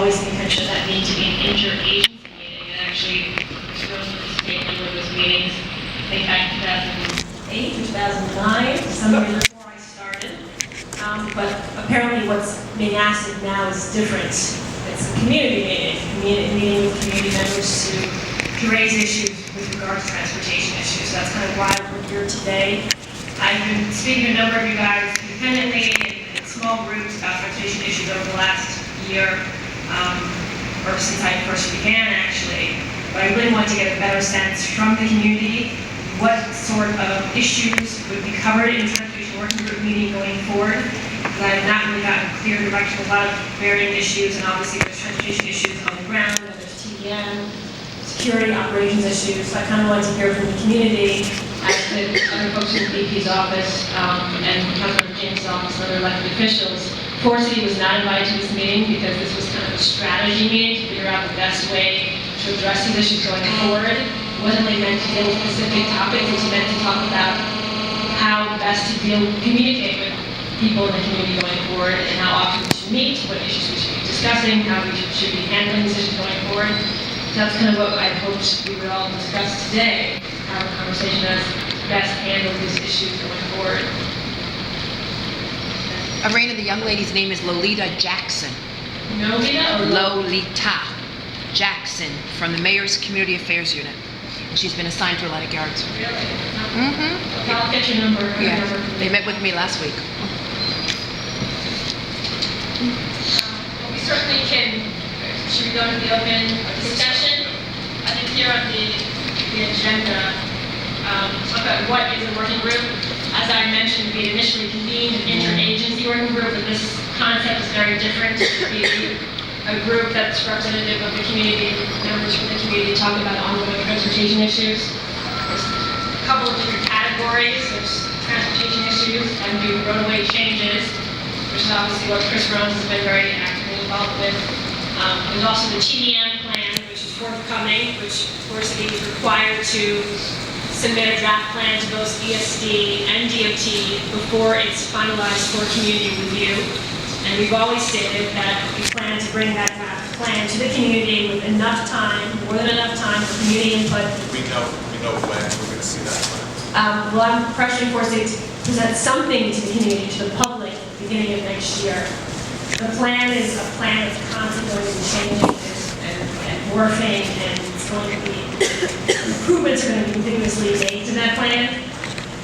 always the intention of that meeting to be an interagency meeting, and actually, Chris Rose participated in a number of those meetings, I think back in 2008 or 2009, some years before I started. But apparently what's being asked of now is different. It's a community meeting with community members to raise issues with regard to transportation issues. That's kind of why we're here today. I've been speaking to a number of you guys independently in small groups about transportation issues over the last year, or since I first began actually. But I really want to get a better sense from the community what sort of issues would be covered in the transportation working group meeting going forward. Because I have not really gotten clear direction, a lot of varying issues, and obviously there's transportation issues on the ground, and there's TDM, security operations issues. So I kind of want to hear from the community, as the other folks in the VP's office and Councilmember James' office and other elected officials. Forrest was not invited to this meeting because this was kind of a strategy meeting to figure out the best way to address these issues going forward. It wasn't really meant to deal with specific topics. It was meant to talk about how best to communicate with people in the community going forward, and how often we should meet, what issues we should be discussing, how we should be handling these issues going forward. So that's kind of what I hoped we would all discuss today, have a conversation as best handle these issues going forward. Arana, the young lady's name is Lolita Jackson. Lolita or Lolita Jackson from the Mayor's Community Affairs Unit. She's been assigned to Atlantic Yards. Really? Mm-hmm. Okay, I'll get your number. Yeah, they met with me last week. Well, we certainly can. Should we go to the open discussion? I think here on the agenda, about what is a working group. As I mentioned, we initially convened an interagency working group, but this concept is very different. It would be a group that's representative of the community, members from the community, talking about ongoing transportation issues. There's a couple of different categories. There's transportation issues and do roadway changes, which is obviously what Chris Rose has been very actively involved with. There's also the TDM plan, which is forthcoming, which Forrest is required to submit a draft plan to both ESD and DOT before it's finalized for community review. And we've always stated that we plan to bring that draft plan to the community with enough time, more than enough time for community input. We know when we're going to see that plan. Well, I'm pressuring Forrest to present something to the community, to the public, at the beginning of next year. The plan is a plan that's constantly going to be changing and morphing, and it's going to be, improvements are going to be continuously made to that plan.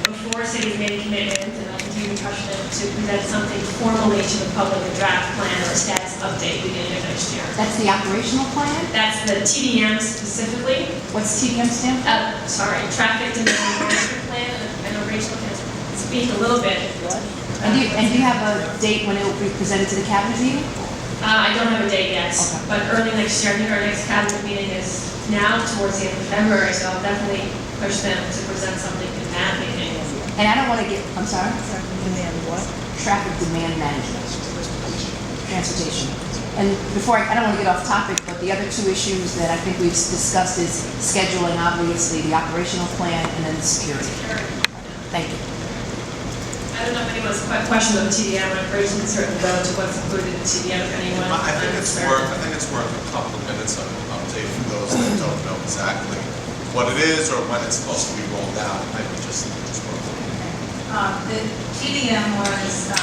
Before cities made a commitment, and I'll continue to push them to present something formally to the public, a draft plan or a status update beginning of next year. That's the operational plan? That's the TDM specifically. What's TDM stand for? Traffic Demand Management Plan. I know Rachel can speak a little bit. And do you have a date when it will be presented to the cabinet meeting? I don't have a date yet, Okay. but early next year. I think our next cabinet meeting is now towards the end of February, so I'll definitely push them to present something in that meeting. And I don't want to get, I'm sorry? Demand what? Traffic demand management. Transportation. And before, I don't want to get off topic, but the other two issues that I think we've discussed is scheduling, obviously, the operational plan, and then the security. Thank you. I don't know if anyone's questioned about the TDM, but Rachel can certainly go to what's included in the TDM if anyone. I think it's worth a couple of minutes of an update for those that don't know exactly what it is or when it's supposed to be rolled out. Maybe just worth it. The TDM was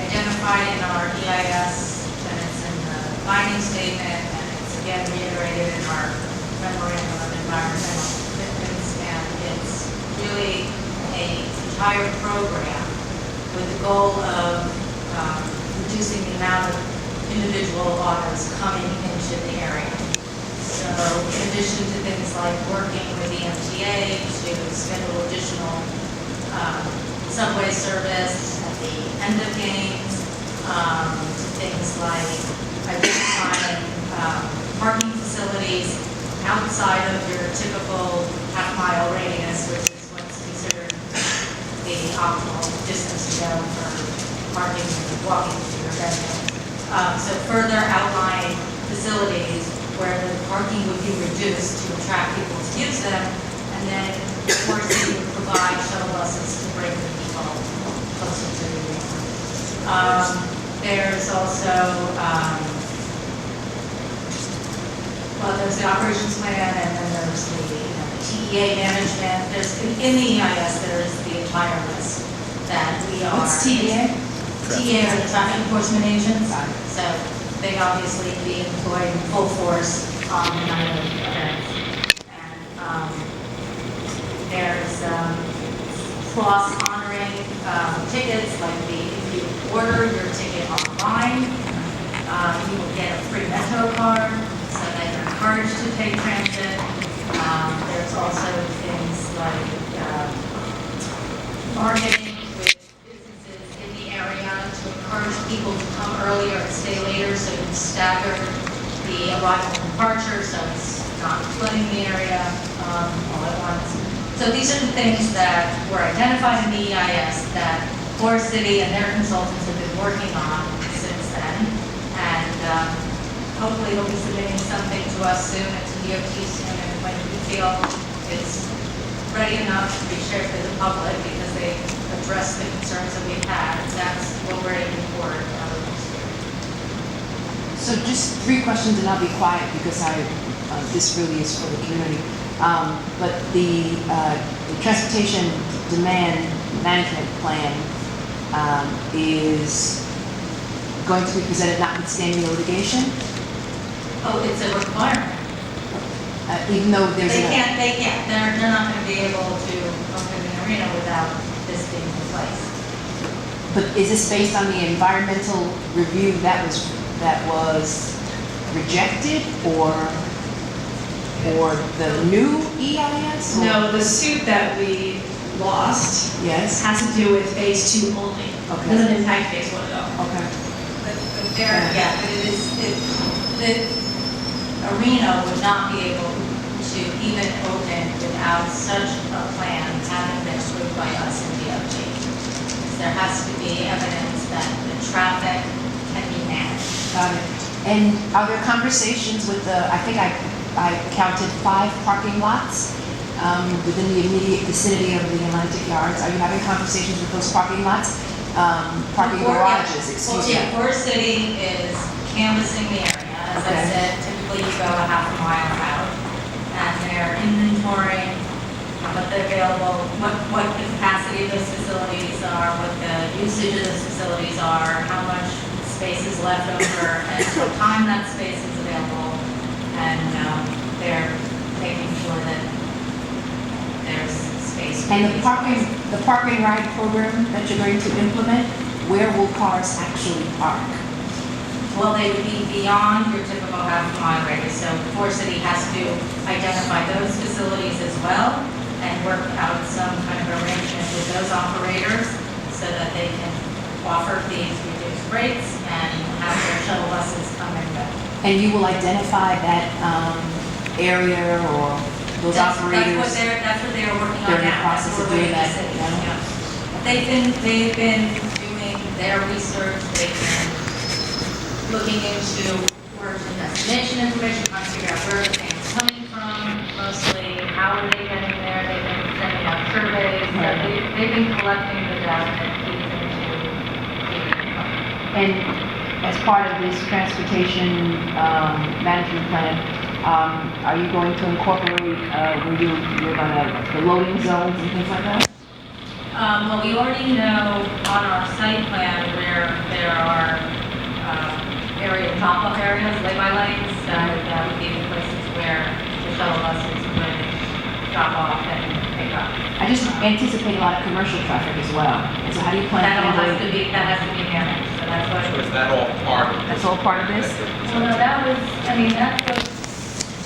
identified in our EIS, and it's in the finding statement, and it's again reiterated in our memorandum of environmental commitments, and it's really an entire program with the goal of reducing the amount of individual autos coming into the area. So in addition to things like working with the MTA to schedule additional subway service at the end of games, to things like identifying parking facilities outside of your typical half-mile radius, which is what's considered the optimal distance to go for parking and walking to your venue. So further outline facilities where the parking would be reduced to attract people to use them, and then of course we would provide shuttle buses to bring the people closer to the venue. There's also the operations plan, and then there's the TEA management. There's, in the EIS, there's the entire list that we are. What's TDA? TEA are the traffic enforcement agents, so they obviously be employed in full force on the night of events. And there's cross-honoring tickets, like if you order your ticket online, you will get a free Metro card, so that you're encouraged to take transit. There's also things like bargaining with businesses in the area to encourage people to come earlier and stay later, so you can stagger the arrival and departure, so it's not flooding the area all at once. So these are the things that were identified in the EIS that Forrest City and their consultants have been working on since then. And hopefully they'll be submitting something to us soon, and to DOT soon, and when we feel it's ready enough to be shared with the public, because they address the concerns that we've had, that's what we're aiming for next year. So just 3 questions and I'll be quiet because this really is for the community. But the transportation demand management plan is going to be presented notwithstanding the litigation, Oh, it's a requirement. even though there's They can't, they're not going to be able to open an arena without this being in place. But is this based on the environmental review that was rejected, or the new EIS? or- No, the suit that we lost Yes. has to do with phase 2 only. Okay. Doesn't impact phase 1 at all. Okay. But the arena would not be able to even open without such a plan having been approved by us in DOT. There has to be evidence that the traffic can be managed. Got it. And are there conversations with I think I counted 5 parking lots within the immediate vicinity of the Atlantic Yards. Are you having conversations with those parking lots? Parking garages, excuse me. Yeah, Forrest City is canvassing the area. As I Okay. said, typically you go a half a mile out, and they're inventorying what the available, what the capacity of those facilities are, what the usage of those facilities are, how much space is left over, and what time that space is available. And they're making sure that there's space. for And these the parking ride program that you're going to implement, where will cars actually park? Well, they would be beyond your typical half-mile radius, so Forrest City has to identify those facilities as well and work out some kind of arrangement with those operators so that they can offer these reduced rates and have their shuttle buses come and go. And you will identify that area or those operators? That's what they're working on now. They're in the That's process what of we're doing that waiting to see. now? Yeah. They've been doing their research, they've been looking into origin destination information, trying to figure out where the thing's coming from, mostly how are they getting there, they've been sending out surveys, so they've been collecting the data that feeds into the And as part of this transportation management plan, are you going to incorporate where you're going to, the loading zones and things like that? Well, we already know on our site plan where there are area drop-off areas, lay-by lanes, that would be the places where the shuttle buses would drop off and pick up. I just anticipate a lot of commercial traffic as well. And so how do you plan That to all has to handle it? be managed, so that's what. So is that all part of That's all part of this? Well, no, that was, that's what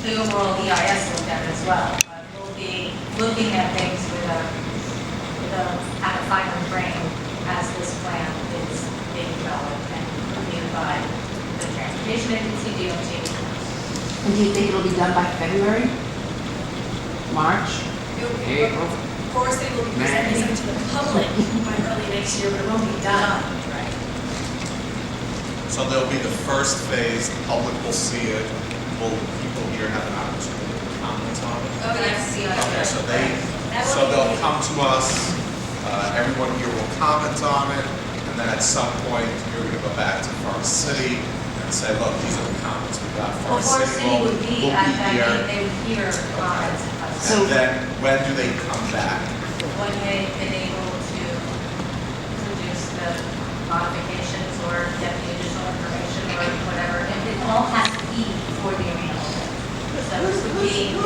the overall EIS looked at as well. We'll be looking at things at a finer frame as this plan is being developed and reviewed by the transportation agency, DOT. And do you think it'll be done by February? March? April? Forrest City will be presenting something to the public by early next year, but it won't be done. Right. So there'll be the first phase, the public will see it, will people here have an opportunity to comment on it? Oh, yes. Okay, so they'll come to us, everyone here will comment on it, and then at some point, you're gonna go back to Forrest City and say, look, these are the comments we Forrest Forrest City City will would be be at that here. meeting, they would hear comments. So- And then, when do they come back? When they've been able to produce the modifications or get the additional information or whatever, and it all has to be for the Arana open. So this would be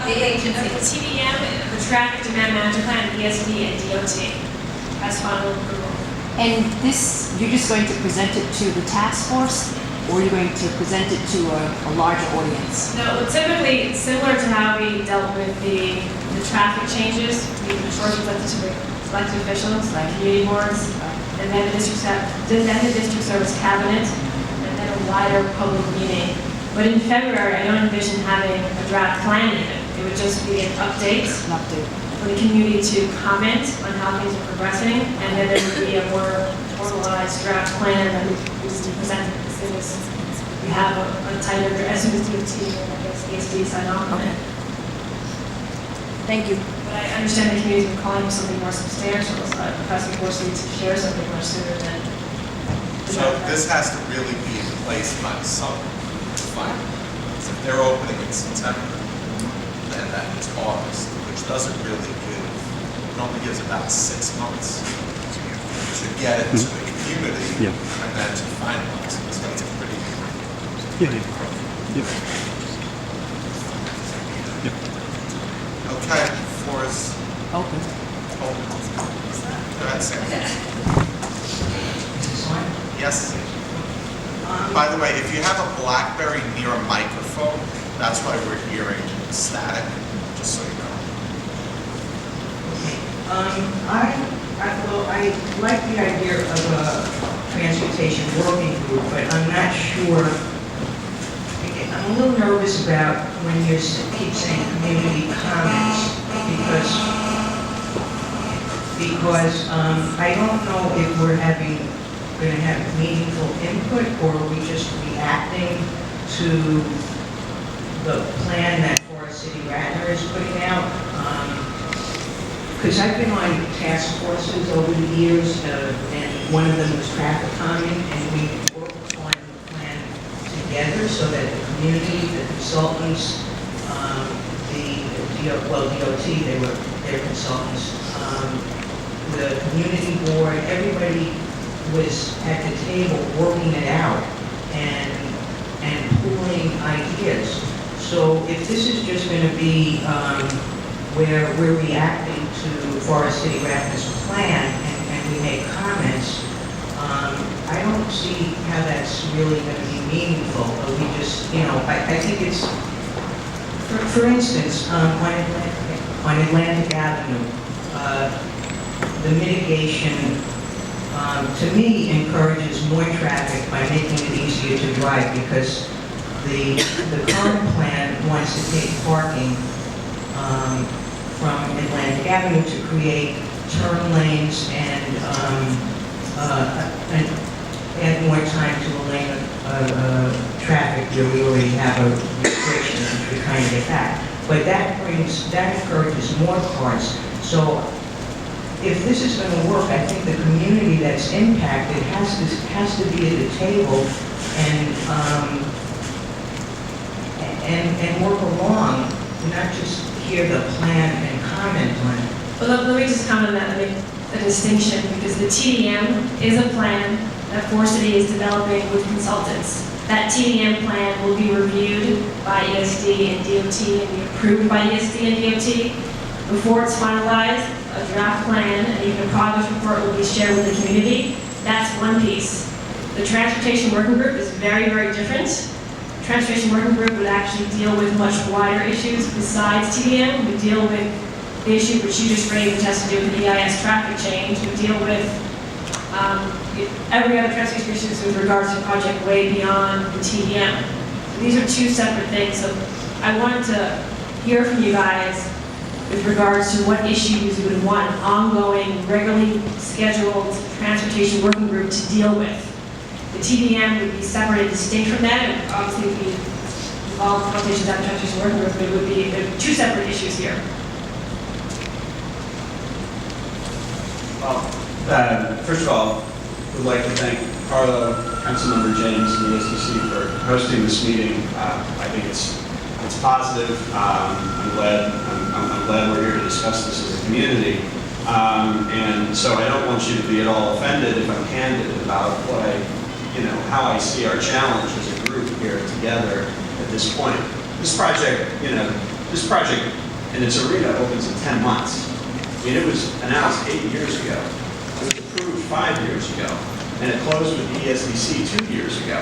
the agency. The TDM, the Traffic Demand Management Plan, ESD, and DOT has final approval. And this, you're just going to present it to the task force, or you're going to present it to a larger audience? No, well, typically, similar to how we dealt with the traffic changes, we first presented to the elected officials, like community boards, and then the district service cabinet, and then a wider public meeting. But in February, I don't envision having a draft plan even. It would just be an update An update. for the community to comment on how things are progressing, and then there would be a more formalized draft plan that we just present as soon as we have a tighter, as soon as DOT and I guess ESD sign off on it. Thank you. But I understand the community's been calling for something more substantial, so I perhaps we force you to share something much sooner than. So this has to really be in place by the summer, finally. So if they're opening in September, then that means August, which doesn't really give, it only gives about 6 months to get it to the community and then to finalize it. So it's a pretty Okay, Forrest, Open. open. Go ahead, Sam. Yes. By the way, if you have a BlackBerry near a microphone, that's why we're hearing static, just so you know. I like the idea of a transportation working group, but I'm not sure. I'm a little nervous about when you keep saying community comments, because I don't know if we're going to have meaningful input, or are we just reacting to the plan that Forrest City Ratner is putting out? Because I've been on task forces over the years, and one of them was traffic calming, and we worked on the plan together so that the community, the consultants, DOT, they were their consultants, the community board, everybody was at the table working it out and pooling ideas. So if this is just going to be where we're reacting to Forrest City Ratner's plan and we make comments, I don't see how that's really going to be meaningful. We just, I think it's, for instance, on Atlantic Avenue, the mitigation, to me, encourages more traffic by making it easier to drive, because the current plan wants to take parking from Atlantic Avenue to create turn lanes and add more time to a lane of traffic where we already have a restriction, which we're trying to get back. But that encourages more cars. So if this is going to work, I think the community that's impacted has to be at the table and work along, not just hear the plan and comment on it. Well, let me just comment on that, make a distinction, because the TDM is a plan that Forrest City is developing with consultants. That TDM plan will be reviewed by ESD and DOT and be approved by ESD and DOT. Before it's finalized, a draft plan and even a progress report will be shared with the community. That's one piece. The Transportation Working Group is very, very different. The Transportation Working Group would actually deal with much wider issues besides TDM. We deal with the issue which you just raised, which has to do with the EIS traffic change. We deal with every other transportation issue with regards to the project way beyond the TDM. So these are two separate things. So I wanted to hear from you guys with regards to what issues you would want an ongoing, regularly scheduled transportation working group to deal with. The TDM would be separate and distinct from that, and obviously would be involved in consultations at the transportation working group, but it would be two separate issues here. Well, first of all, we'd like to thank Carlo Councilmember James and the ESDC for hosting this meeting. I think it's positive. I'm glad we're here to discuss this as a community. And so I don't want you to be at all offended if I'm candid about what how I see our challenge as a group here together at this point. This project in its arena opens in 10 months. I mean, it was announced 8 years ago. It was approved 5 years ago. And it closed with ESDC 2 years ago.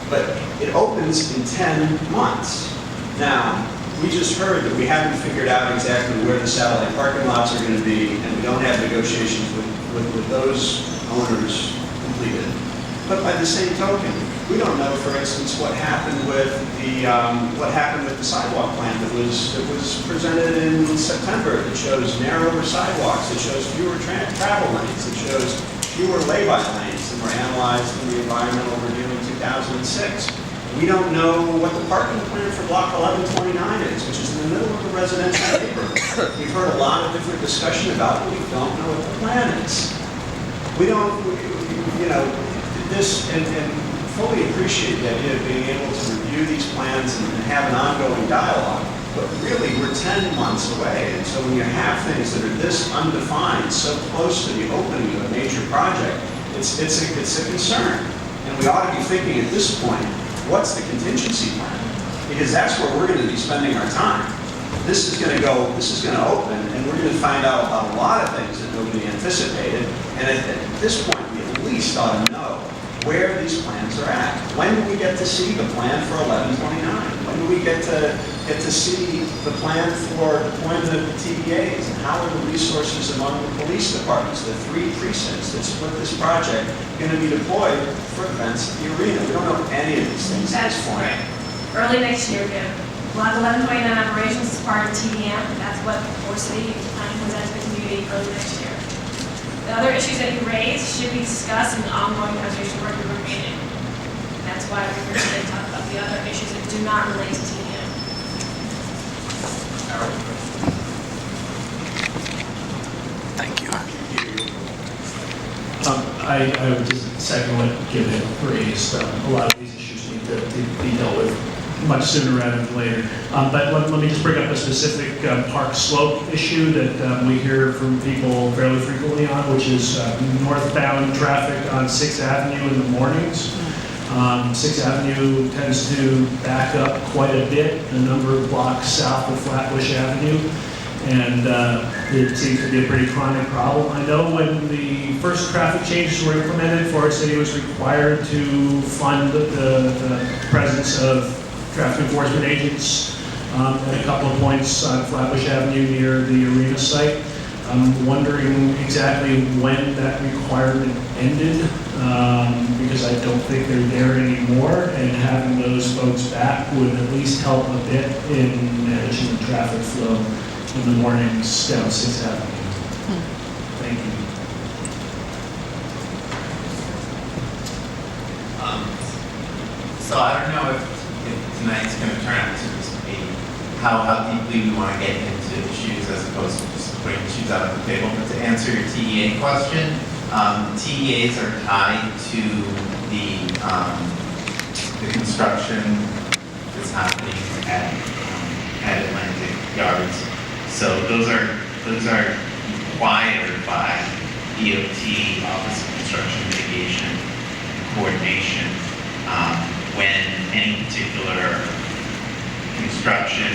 But it opens in 10 months. Now, we just heard that we haven't figured out exactly where the satellite parking lots are going to be, and we don't have negotiations with those owners completed. But by the same token, we don't know, for instance, what happened with the sidewalk plan that was presented in September. That shows narrower sidewalks, it shows fewer travel lanes, it shows fewer lay-by lanes than were analyzed in the environmental review in 2006. We don't know what the parking plan for Block 1129 is, which is in the middle of a residential neighborhood. We've heard a lot of different discussion about it, but we don't know what the plan is. We don't, this, and fully appreciate the idea of being able to review these plans and have an ongoing dialogue, but really we're 10 months away. And so when you have things that are this undefined, so close to the opening of a major project, it's a concern. And we ought to be thinking at this point, what's the contingency plan? Because that's where we're going to be spending our time. This is going to open, and we're going to find out about a lot of things that nobody anticipated. And at this point, we at least ought to know where these plans are at. When do we get to see the plan for 1129? When do we get to see the plan for deployment of the TDAs? And how are the resources among the police departments, the 3 precincts that split this project, going to be deployed for events at the arena? We don't know any of these things at this point. Early next year, Jim. Block 1129 operations is part of TDM. That's what Forrest City is planning to present to the community early next year. The other issues that you raised should be discussed in the ongoing conservation work group meeting. That's why we're here today to talk about the other issues that do not relate to TDM. Thank you. I would just second what Kim had raised. A lot of these issues need to be dealt with much sooner rather than later. But let me just bring up a specific park slope issue that we hear from people fairly frequently on, which is northbound traffic on 6th Avenue in the mornings. 6th Avenue tends to back up quite a bit, a number of blocks south of Flatbush Avenue. And it seems to be a pretty chronic problem. I know when the first traffic changes were implemented, Forrest City was required to fund the presence of traffic enforcement agents at a couple of points on Flatbush Avenue near the arena site. I'm wondering exactly when that requirement ended, because I don't think they're there anymore, and having those folks back would at least help a bit in managing the traffic flow in the mornings down 6th Avenue. Thank you. So I don't know if tonight's going to turn out to just be how deeply we want to get into issues as opposed to just putting issues out on the table. But to answer your TEA question, TEAs are tied to the construction that's happening at Atlantic Yards. So those are required by DOT, Office of Construction Mitigation and Coordination, when any particular construction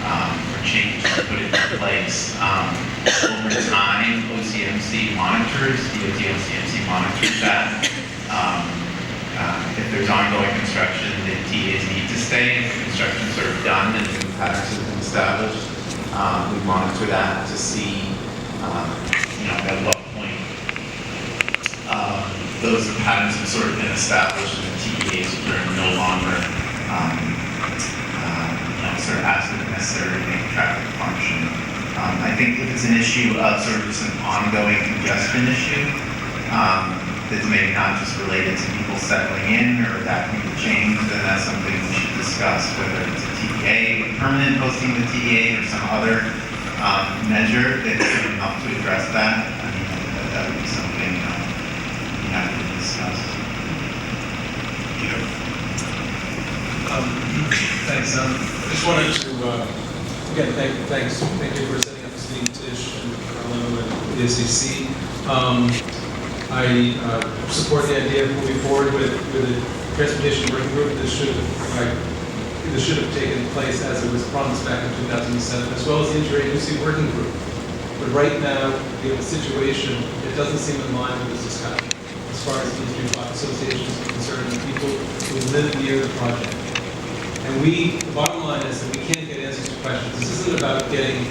or change is put into place. Over time, OCMC monitors, DOT OCMC monitors that. If there's ongoing construction, the TAs need to stay. If the construction's sort of done and new patterns have been established, we monitor that to see, at what point those patterns have sort of been established and the TEAs are no longer sort of absolutely necessary to make traffic function. I think if it's an issue of sort of just an ongoing congestion issue, that's maybe not just related to people settling in or adapting to change, then that's something we should discuss, whether it's a TEA, permanent posting of the TEA, or some other measure that's going to help to address that. I mean, that would be something we have to discuss. So, I just wanted to, again, thank you for setting up this meeting, Tish and Arana and ESDC. I support the idea of moving forward with the transportation working group. This should have taken place as it was promised back in 2007, as well as the interagency working group. But right now, we have a situation that doesn't seem in line with this discussion, as far as the industry block associations are concerned, and people who live near the project. And the bottom line is that we can't get answers to questions. This isn't about getting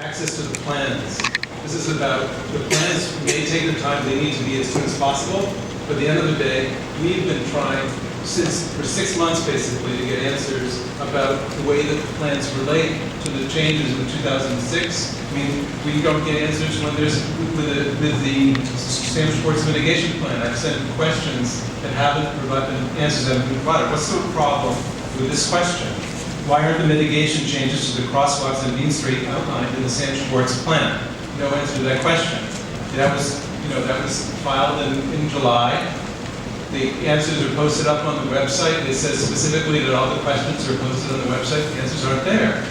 access to the plans. This is about, the plans may take the time they need to be as soon as possible, but at the end of the day, we've been trying for 6 months basically to get answers about the way that the plans relate to the changes in 2006. I mean, we don't get answers when there's, with the Sam Schwartz mitigation plan. I've sent questions that haven't provided, answers that haven't been provided. What's the problem with this question? Why aren't the mitigation changes to the crosswalks on Dean Street outlined in the Sam Schwartz plan? No answer to that question. That was filed in July. The answers are posted up on the website. It says specifically that all the questions are posted on the website. The answers aren't there.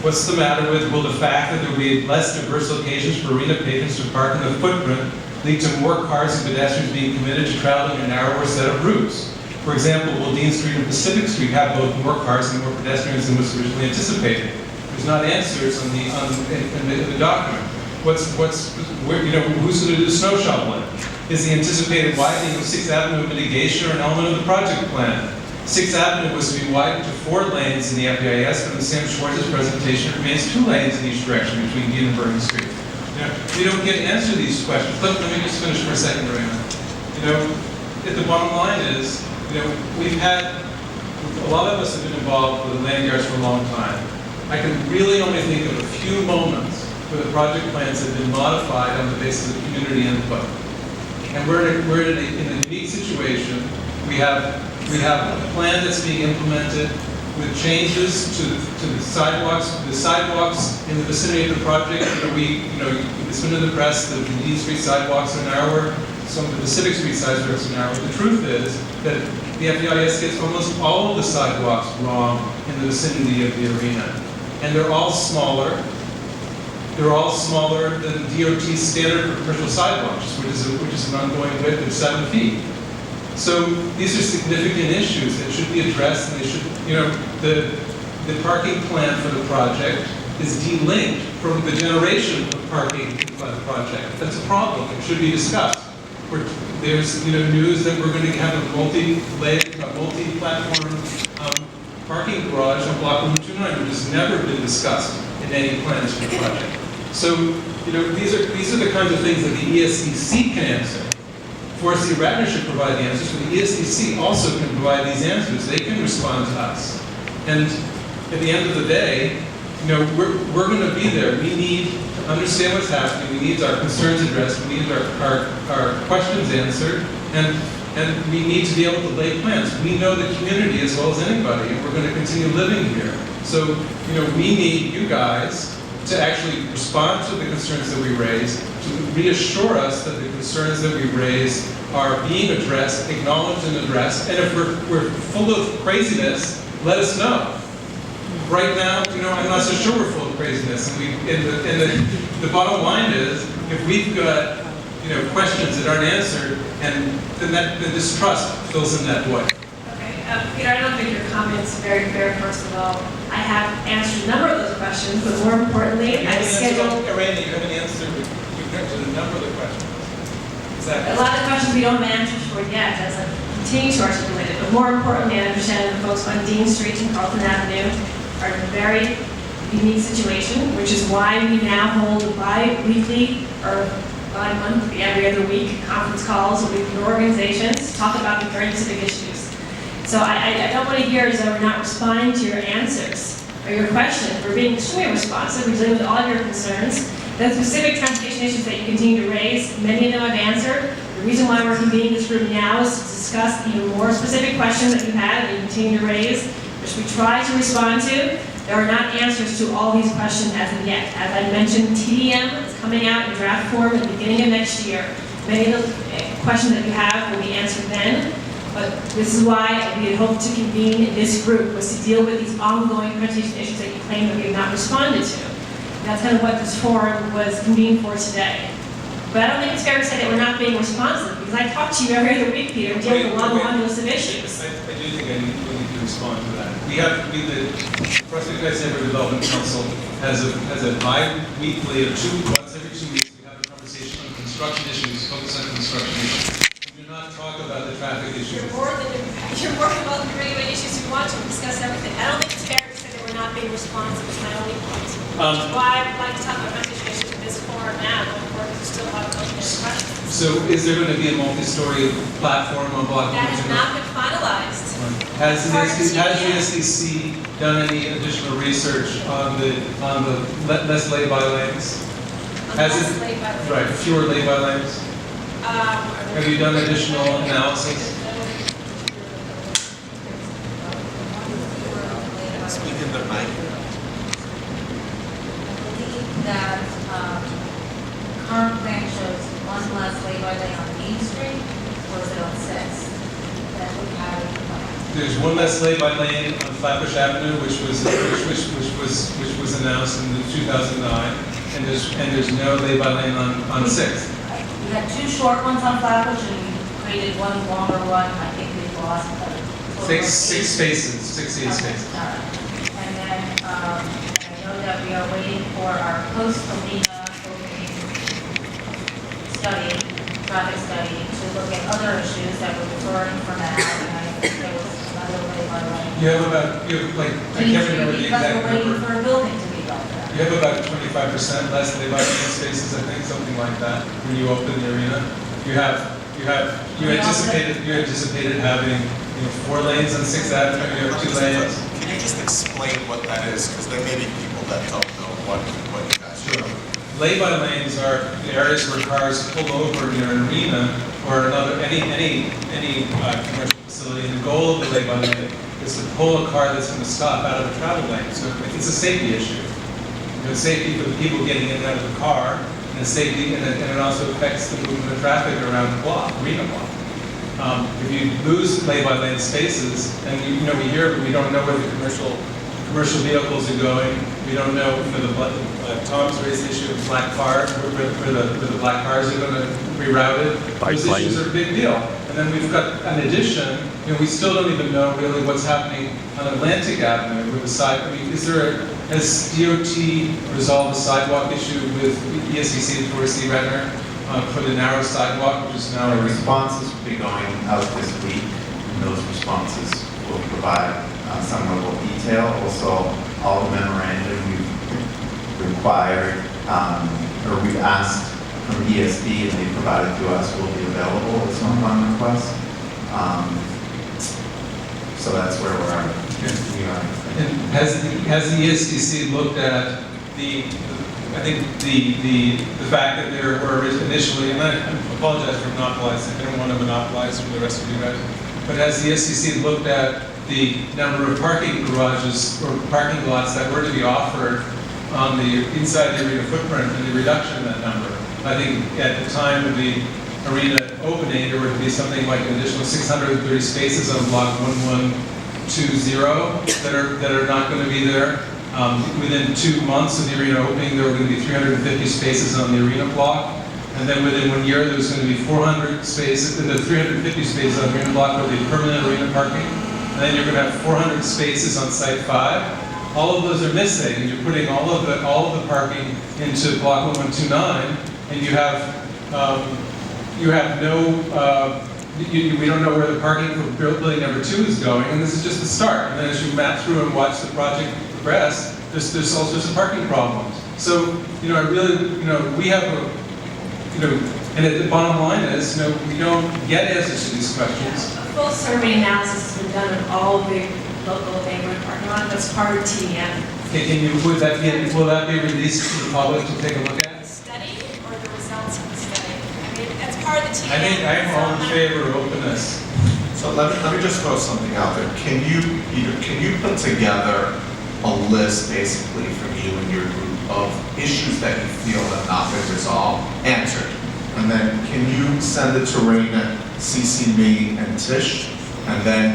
What's the matter with, will the fact that there will be less diverse locations for arena patrons to park in the footprint lead to more cars and pedestrians being committed to traveling a narrower set of routes? For example, will Dean Street and Pacific Street have both more cars and more pedestrians than was originally anticipated? There's not answers in the document. Who's going to do the snow shoveling? Is the anticipated widening of 6th Avenue mitigation or an element of the project plan? 6th Avenue was to be widened to 4 lanes in the FEIS, but in Sam Schwartz's presentation, it remains 2 lanes in each direction between Dean and Bergen Street. We don't get to answer these questions. Let me just finish for a second, Arana. The bottom line is, we've had, a lot of us have been involved with land yards for a long time. I can really only think of a few moments where the project plans have been modified on the basis of community input. And we're in a unique situation. We have a plan that's being implemented with changes to the sidewalks. The sidewalks in the vicinity of the project, it's been in the press that the Dean Street sidewalks are narrower, some of the Pacific Street sidewalks are narrower. The truth is that the FEIS gets almost all of the sidewalks wrong in the vicinity of the arena. And they're all smaller. They're all smaller than DOT's standard for commercial sidewalks, which is an ongoing width of 7 feet. So these are significant issues that should be addressed, and they should, the parking plan for the project is delinked from the generation of parking by the project. That's a problem. It should be discussed. There's news that we're going to have a multi-platform parking garage on block 129, which has never been discussed in any plans for the project. So, these are the kinds of things that the ESDC can answer. Forrest and Ratner should provide the answers, but the ESDC also can provide these answers. They can respond to us. And at the end of the day, we're going to be there. We need to understand what's happening. We need our concerns addressed. We need our questions answered. And we need to be able to lay plans. We know the community as well as anybody, and we're going to continue living here. So, we need you guys to actually respond to the concerns that we raise, to reassure us that the concerns that we raise are being addressed, acknowledged and addressed. And if we're full of craziness, let us know. Right now, I'm not so sure we're full of craziness. And the bottom line is, if we've got questions that aren't answered, and then the distrust fills in that void. Okay, Peter, I don't think your comment's very fair, first of all. I have answered a number of those questions, but more importantly, I've scheduled... Arana, you haven't answered a number of the questions. Exactly. A lot of questions we don't have answers for yet, as I continue to articulate it. But more importantly, I understand that folks on Dean Street and Carlton Avenue are in a very unique situation, which is why we now hold bi-weekly or bi-monthly, every other week, conference calls with organizations to talk about the very specific issues. So I don't want to hear as though we're not responding to your answers or your questions. We're being extremely responsive. We're dealing with all of your concerns. The specific transportation issues that you continue to raise, many of them I've answered. The reason why we're convening this group now is to discuss even more specific questions that you have and you continue to raise, which we try to respond to. There are not answers to all these questions as of yet. As I mentioned, TDM is coming out in draft form at the beginning of next year. Many of the questions that you have will be answered then. But this is why we had hoped to convene this group, was to deal with these ongoing transportation issues that you claim that we have not responded to. That's kind of what this forum was convened for today. But I don't think it's fair to say that we're not being responsive, because I talk to you every other week, Peter, and deal with a long list of issues. I do think we need to respond to that. The Forrest Neighborhood Development Council has a bi-weekly, or once every 2 weeks, we have a conversation on construction issues, focus on construction issues. We do not talk about the traffic issues. You're more about the regular issues you want to discuss everything. I don't think it's fair to say that we're not being responsive, is my only point. Which is why I would like to talk about transportation issues in this forum now, going forward, because we still have open questions. So is there going to be a multi-story platform on Block That has 1? not been finalized. Has the ESDC done any additional research on the less lay-by lanes? Has it? Right, fewer lay-by lanes? Have you done additional analysis? Speak in the mic. That current plan shows one less lay-by lane on Main Street, or is it on 6th? That we have in the plan. There's one less lay-by lane on Flatbush Avenue, which was announced in 2009, and there's no lay-by lane on 6th. We had 2 short ones on Flatbush, and we created one longer one. I think we lost Six spaces, 68 spaces. All right. And then, I know that we are waiting for our post-arena opening study, traffic study, to look at other issues that we're referring for now. And I think there was another lay-by lane. You have like, I can't remember the exact Because we're waiting number. for a building to be built there. You have about 25% less lay-by lane spaces, I think, something like that, when you open the arena. You anticipated having 4 lanes on 6th Avenue, you have 2 lanes. Can you just explain what that is? Because there may be people that don't know what you guys do. Lay-by lanes are the areas where cars pull over near an arena or any commercial facility, and the goal of the lay-by lane is to pull a car that's going to stop out of the travel lane. So it's a safety issue. Safety for the people getting in and out of the car, and safety, and it also affects the movement of traffic around the block, arena block. If you lose lay-by lane spaces, and we don't know where the commercial vehicles are going. We don't know, Tom's raised the issue of black cars, where the black cars are going to be routed. Those issues are a big deal. And then we've got, in addition, we still don't even know really what's happening on Atlantic Avenue with the side. Has DOT resolved the sidewalk issue with ESDC and Forrest Ratner for the narrow sidewalk, which is now The responses will be going out this week, and those responses will provide some level of detail. Also, all the memorandum we've required, or we've asked from ESD and they provided to us will be available as some upon request. So that's where we are. And has the ESDC looked at the fact that there were initially, and I apologize for monopolizing, I don't want to monopolize from the rest of you guys, but has the ESDC looked at the number of parking garages or parking lots that were to be offered on the inside the arena footprint and the reduction in that number? I think at the time of the arena opening, there would be something like an additional 630 spaces on block 1120 that are not going to be there. Within 2 months of the arena opening, there were going to be 350 spaces on the arena block. And then within 1 year, there was going to be 400 spaces, the 350 spaces on the arena block will be permanent arena parking. And then you're going to have 400 spaces on Site 5. All of those are missing, and you're putting all of the parking into block 1129, and you have no, we don't know where the parking for building number 2 is going, and this is just the start. And then as you map through and watch the project progress, there's all sorts of parking problems. So, I really, we have and the bottom line is, we don't get answers to these questions. A full survey analysis has been done on all the local neighborhood parking lot. That's part of TDM. Will that be released to the public to take a look at? The study or the results of the study? I mean, that's part of the TDM. I think I'm all in favor of openness. So let me just throw something out there. Can you put together a list basically from you and your group of issues that you feel have not been resolved, answered? And then can you send it to Raina, CC me and Tish, And then